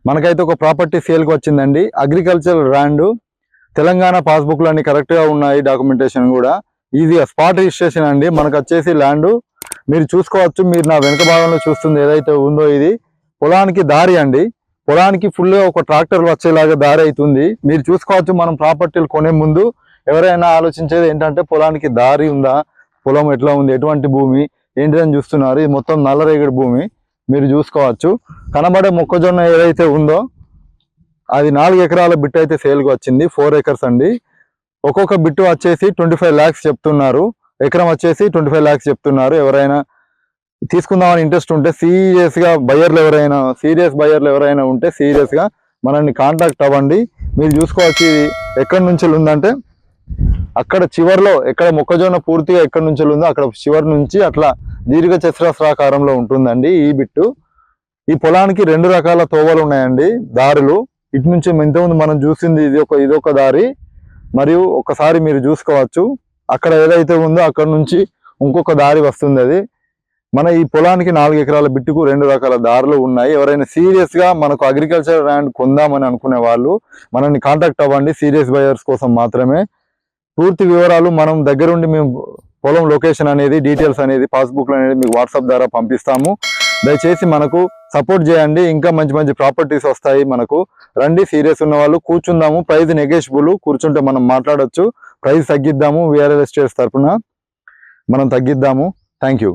మనకైతే ఒక ప్రాపర్టీ సేల్కి వచ్చిందండి. అగ్రికల్చర్ ల్యాండ్, తెలంగాణ పాస్బుక్లు అన్ని కరెక్ట్గా ఉన్నాయి, డాక్యుమెంటేషన్ కూడా ఈజీగా స్పాట్ రిజిస్ట్రేషన్ అండి. మనకు వచ్చేసి ల్యాండ్ మీరు చూసుకోవచ్చు. మీరు నా వెనుక భాగంలో చూస్తుంది ఏదైతే ఉందో ఇది పొలానికి దారి అండి. పొలానికి ఫుల్గా ఒక ట్రాక్టర్ వచ్చేలాగా దారి అవుతుంది. మీరు చూసుకోవచ్చు. మనం ప్రాపర్టీలు కొనే ముందు ఎవరైనా ఆలోచించేది ఏంటంటే పొలానికి దారి ఉందా, పొలం ఎట్లా ఉంది, ఎటువంటి భూమి ఏంటిదని చూస్తున్నారు. ఇది మొత్తం నల్లరేగడి భూమి మీరు చూసుకోవచ్చు. కనబడే మొక్కజొన్న ఏదైతే ఉందో అది 4 ఎకరాల బిట్ అయితే సేల్కి వచ్చింది. 4 ఎకర్స్ అండి. ఒక్కొక్క బిట్టు వచ్చేసి 25 lakhs చెప్తున్నారు. ఎకరం వచ్చేసి 25 lakhs చెప్తున్నారు. ఎవరైనా తీసుకుందామని ఇంట్రెస్ట్ ఉంటే సీరియస్ బయర్లు ఎవరైనా ఉంటే సీరియస్గా మనల్ని కాంటాక్ట్ అవ్వండి. మీరు చూసుకోవచ్చు. ఇది ఎక్కడి నుంచి ఉందంటే అక్కడ చివరిలో, ఎక్కడ మొక్కజొన్న పూర్తిగా ఎక్కడి నుంచి ఉందో అక్కడ చివరి నుంచి అట్లా దీర్ఘ చతురస్రాకారంలో ఉంటుందండి ఈ బిట్టు. ఈ పొలానికి 2 రకాల తోవలు ఉన్నాయండి, దారులు. ఇటు నుంచి ఇంతకుముందు మనం చూసింది ఇదొక దారి, మరియు ఒకసారి మీరు చూసుకోవచ్చు అక్కడ ఏదైతే ఉందో అక్కడ నుంచి ఇంకొక దారి వస్తుంది. అది మన ఈ పొలానికి 4 ఎకరాల బిట్టుకు 2 రకాల దారులు ఉన్నాయి. ఎవరైనా సీరియస్గా మనకు అగ్రికల్చర్ ల్యాండ్ కొందామని అనుకునే వాళ్ళు మనల్ని కాంటాక్ట్ అవ్వండి. సీరియస్ బయర్స్ కోసం మాత్రమే. పూర్తి వివరాలు మనం దగ్గరుండి మేము పొలం లొకేషన్ అనేది, డీటెయిల్స్ అనేది, పాస్బుక్లు అనేది మీకు వాట్సాప్ ద్వారా పంపిస్తాము. దయచేసి మనకు సపోర్ట్ చేయండి. ఇంకా మంచి మంచి ప్రాపర్టీస్ వస్తాయి మనకు. రండి, సీరియస్ ఉన్న వాళ్ళు కూర్చుందాము. ప్రైస్ నెగోషియబుల్, కూర్చుంటే మనం మాట్లాడొచ్చు. ప్రైస్ తగ్గిద్దాము. విఆర్ఎల్ ఎస్టేట్స్ తరఫున మనం తగ్గిద్దాము. Thank you.